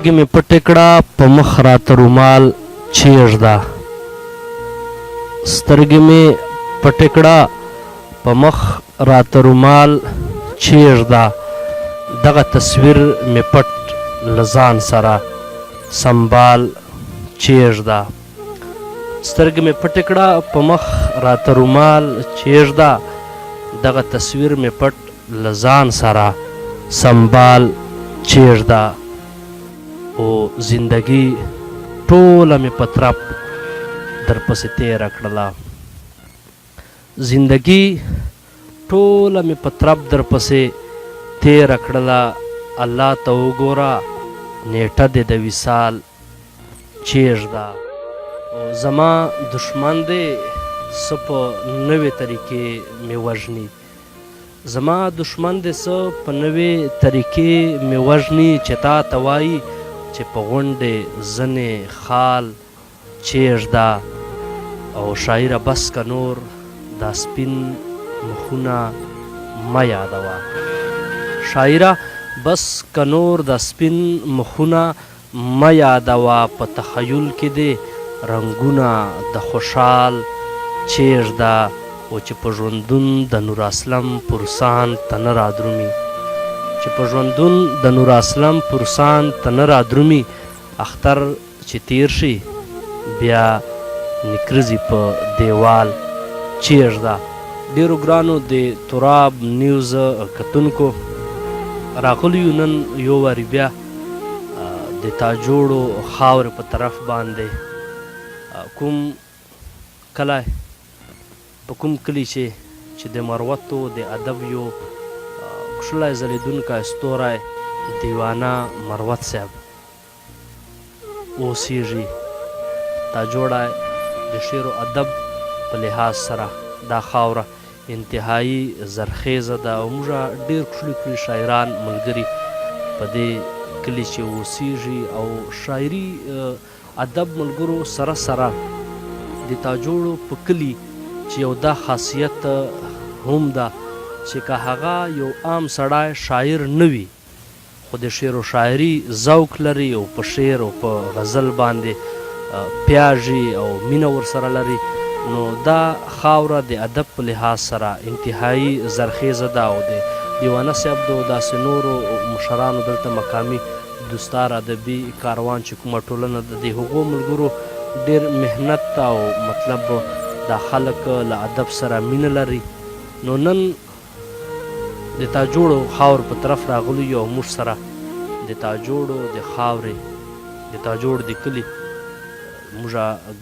سترګې مې پټې کړه په مخ راته رومال چیږده سترګې مې پټې کړه په مخ راته رومال چیږده دغه تصویر مې پټ له ځان سره سنبال چیږده سترګې مې پټې کړه په مخ راته رومال چیږده دغه تصویر مې پټ له ځان سره سنبال چیږده او زندگی ټوله مې په ترپ درپسې تېره کړله زندگی ټوله مې په ترپ درپسې تېره کړله الله ته وګوره نیټه دې د وصال چیږده زما دشمن دی څه په نوې طریقې مې وژني زما دشمن دی څه په نوې طریقې مې وژني چې تا ته وایي چې په غونډې ځنې خال چیږده او شاعره بس که نور دا سپین مخونه مه یادوه شاعره بس که نور د سپین مخونه مه یادوه په تخیل کې دې رنګونه د خوشحال چیږده او چې په ژوندون د نور اسلم پرسان ته نه رادرومي چې په ژوندون د نور اسلم پرسان ته نه رادرومي اختر چې تیر شي بیا نکرزي په دیوال چیږده ډیرو ګرانو د تراب نیوز کتونکو راغلیو نن یو وارې بیا د تاجوړو خاورې په طرف باندې کوم کلی په کوم کلي چې د مروتو د ادب یو کښلی ځلیدونکی ستوری دیوانه مروت صاحب اوسیږي تاجوړی د شعر و ادب په لحاظ سره دا خاوره انتهایی زرخیزه ده او موږ ډېر کښلي کښلي شاعران ملګري په دې کلي چې اوسیږي او شاعري ادب ملګرو سره سره د تاجوړو په کلي چې یو دا خاصیت هم ده چې که هغه یو عام سړی شاعر نه وي خو د شعر و شاعري ذوق لري او په شعر او په غزل باندې پیاژي او مینه ورسره لري نو دا خاوره د ادب په لحاظ سره انتهایی زرخیزه ده او د دیوانه صاحب د داسې نورو مشرانو دلته مقامي دوستار ادبي کاروان چې کومه ټولنه ده د هغو ملګرو ډېر محنت او مطلب دا خلک له ادب سره مینه لري نو نن د تاجوړو خاور په طرف راغلو یو موږ سره د تاجوړو د خاورې د تاجوړ د کلي موږ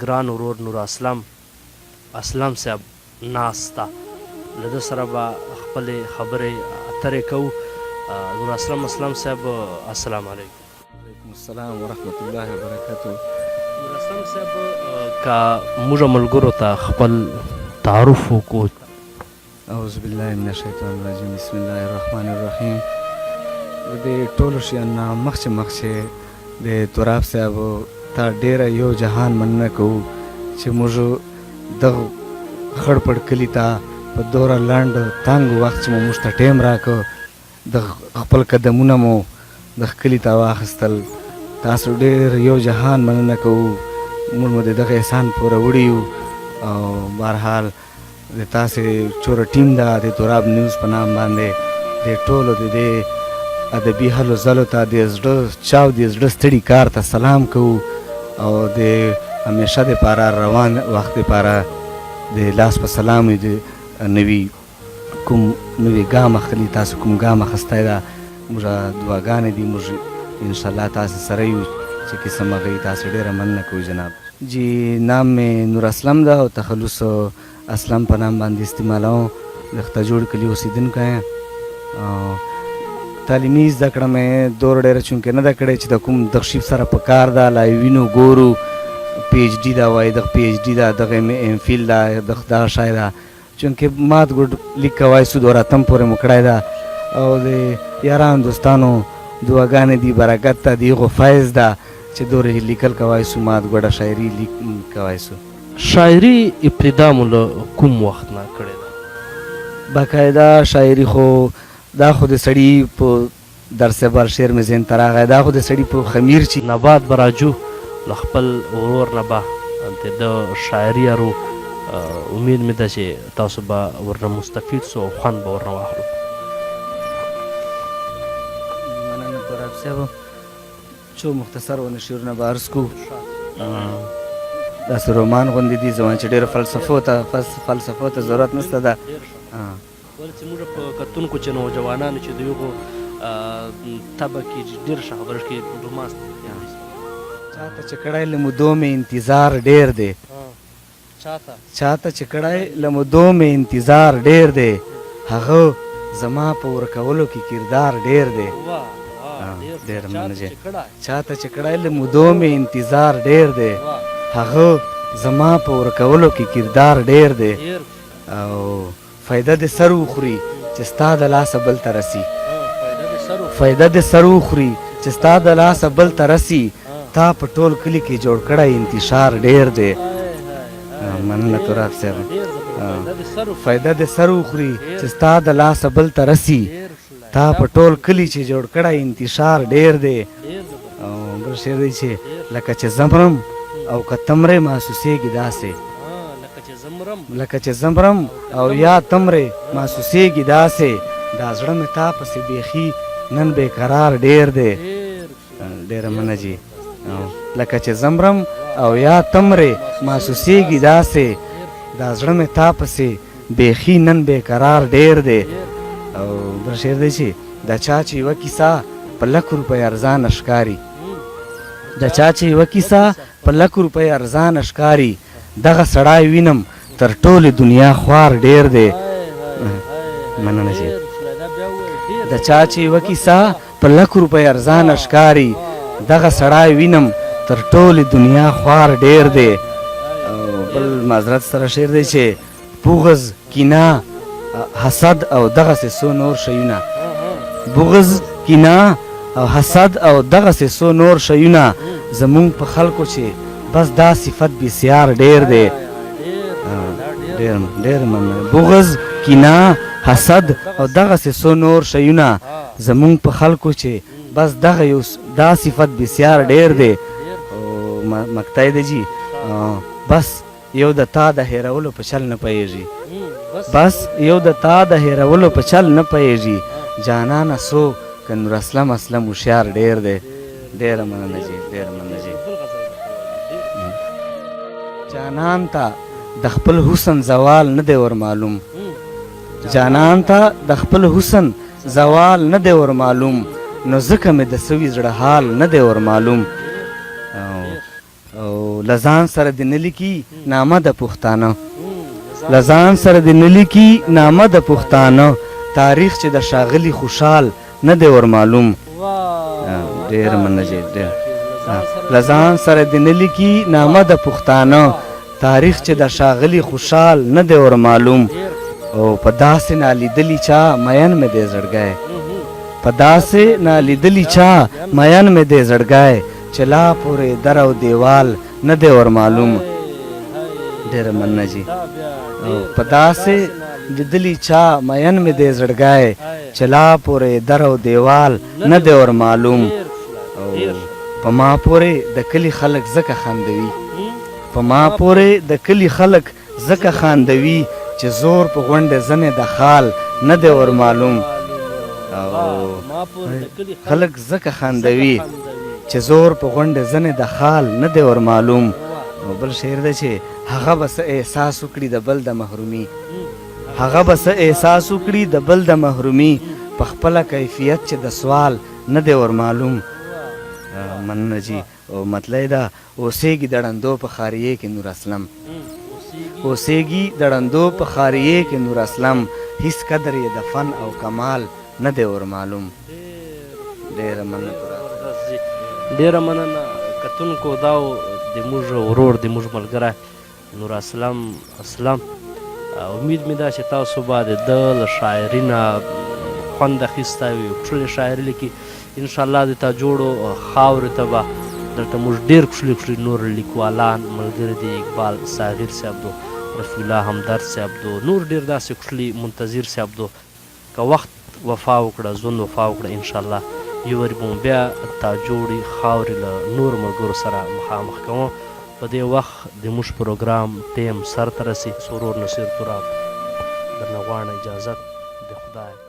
ګران ورور نور اسلم صاحب ناست ده له ده سره به خپلې خبرې اترې کوو نور اسلم صاحب السلام علیکم وعلیکم السلام ورحمت الله وبرکاتو نور اسلم صاحب که موږ ملګرو ته خپل تعارف وکړو اعوذ بالله من الشیطان الرجیم بسم الله الرحمن الرحیم د ټولو شیانو نه مخکې د تراب صاحب ته ډېره یو جهان مننه کوو چې موږ دغه خړ پړ کلي ته په دوره لنډ تنګ وخت چې مو موږ ته ټایم راکړ د خپل قدمونه مو دغه کلي ته واخیستل تاسو ډېر یو جهان مننه کوو موږ مو د دغه احسان پوره وړي یو او بهرحال د تاسې چوره ټیم ده د تراب نیوز په نام باندې د ټولو د دې ادبي هلو ځلو ته د زړه چاو د زړه ستړي کار ته سلام کوو او د همیشه دپاره روان وخت دپاره د لاس په سلام د نوي کوم نوي ګام اخلي تاسو کوم ګام اخیستی ده موږ دعاګانې دي موږ انشاءالله تاسې سره یو چې قسم هغوی تاسې ډېره مننه کوو جناب جی نام میں نور اسلم ده او تخلص اسلم په نام باندې استعمالوم د تاجوړ کلي اوسېدونکی یم تعلیمي زده کړه مې دور ډېره چونکې نه ده کړې چې د کوم دغه شي سره په کار ده لا یې وینو ګورو پی ایچ ډي ده وایي دغه پی ایچ ډي ده دغه ایم فیل ده دغه شی ده چونکې مات ګوډ لیک کوای سو دور اتم پورې مو کړی ده او د یارانو دوستانو دعاګانې دي برکت ته د هغو فیض ده چې دورې لیکل کوای سو مات ګوډه شاعري لیک کوای سو شاعري ابتدا مو له کوم وخت نه کړې ده باقاعده شاعري خو دا خو د سړي په در صبر شعر مې ذهن ته راغی دا خو د سړي په خمیر چې نبات به راجو له خپل ورور نه به د ده شاعري ارو امید مې ده چې تاسو به ورنه مستفید سو او خوند به ورنه واخلو مننه تراب صاحب څو مختصر ونه شعرونه به عرض کړو داسې رومان غوندې دي زما چې ډېرو فلسفو ته ضرورت نشته ده ولې چې موږ په کتونکو چې نوجوانانو چې د یغو طبع کې ډېر ښه خبره کې رومانس چاته چې کړی له مودو مې انتظار ډېر دی چاته چې کړی له مودو مې انتظار ډېر دی هغه زما په ورکولو کې کردار ډېر دی ډېر مننه چاته چې کړی له مودو مې انتظار ډېر دی هغه زما په ورکولو کې کردار ډېر دی او فایده د سر وخوري چې ستا د لاسه بل ته رسي فایده د سر وخوري چې ستا د لاسه بل ته رسي تا په ټول کلي کې جوړ کړی انتشار ډېر دی مننه تراب صاحب فایده د سر وخوري چې ستا د لاسه بل ته رسي تا په ټول کلي چې جوړ کړی انتشار ډېر دی او بل شعر دی چې لکه چې زمرم او که تمرې محسوسېږي داسې لکه چې زمرم او یا تمرې محسوسېږي داسې دا زړه مې تا پسې بیخي نن بېقرار ډېر دی ډېره مننه جي لکه چې زمرم او یا تمرې محسوسېږي داسې دا زړه مې تا پسې بیخي نن بېقرار ډېر دی او بل شعر دی چې د چا چې یوه کیسه په لکو روپۍ ارزانه ښکاري د چا چې یوه کیسه په لکو روپۍ ارزانه ښکاري دغه سړی وینم تر ټولې دنیا خوار ډېر دی مننه چې د چا چې یوه کیسه په لکو روپۍ ارزانه ښکاري دغه سړی وینم تر ټولې دنیا خوار ډېر دی او بل معذرت سره شعر دی چې بغض کینه حسد او دغسې څو نور شیونه بغض کینه او حسد او دغسې څو نور شیونه زمونږ په خلکو چې بس دا صفت بسیار ډېر دی ډېر مننه بغض کینه حسد او دغسې څو نور شیونه زمونږ په خلکو چې بس دغه یو دا صفت بسیار ډېر دی او مقطع دی جي بس یو د تا د هېرولو په چل نه پوهېږي بس یو د تا د هېرولو په چل نه پوهېږي جانانه سو که نوراسلم اسلم هوښیار ډېر دی ډېره مننه جي ډېره مننه جي جانان ته د خپل حسن زوال نه دی ور معلوم جانان ته د خپل حسن زوال نه دی ور معلوم نو ځکه مې د سوي زړه حال نه دی ور معلوم او له ځان سره دې نه لیکي نامه د پښتانه له ځان سره دې نه لیکي نامه د پښتانه تاریخ چې د ښاغلي خوشحال نه دی ور معلوم ډېر مننه جي ډېر له ځان سره دې نه لیکي نامه د پښتانه تاریخ چې د ښاغلي خوشحال نه دی ور معلوم او په داسې نالیدلي چا مین مې دی زړګی په داسې نالیدلي چا مین مې دی زړګی چې لا پورې در او دیوال نه دی ور معلوم ډېره مننه جي او په داسې لیدلي چا مین مې دی زړګی چې لا پورې در او دیوال نه دی ور معلوم او په ما پورې د کلي خلک ځکه خندوي په ما پورې د کلي خلک ځکه خاندوي چې زور په غونډې زنې د خال نه دی ور معلوم او خلک ځکه خاندوي چې زور په غونډې زنې د خال نه دی ور معلوم او بل شعر دی چې هغه به څه احساس وکړي د بل د محرومي هغه به څه احساس وکړي د بل د محرومي په خپله کیفیت چې د سوال نه دی ور معلوم مننه جي او مطلب دا اوسېږي د ړندو په خاریې کې نور اسلم اوسېږي د ړندو په خاریې کې نور اسلم هیڅ قدر یې د فن او کمال نه دی ور معلوم ډېره مننه ډېره مننه کتونکو دا د موږ ورور د موږ ملګری نور اسلم امید مې ده چې تاسو به د ده له شاعري نه خوند اخیستی وي ښکلې شاعري لیکي انشاءالله د تا جوړو خاورې ته به دلته موږ ډېر ښکلي نور لیکوالان ملګري دي اقبال صاغر صاحب دو رفیع الله همدرد صاحب دو نور ډېر داسې ښکلي منتظر صاحب دو که وخت وفا وکړه ژوند وفا وکړه انشاءالله یو وارې به مو بیا تا جوړې خاورې له نورو ملګرو سره مخامخ کوم. په دې وخت د موږ پروګرام ټیم سر ته رسي. ورور نصیر تراب درنه غواړم اجازت د خدای.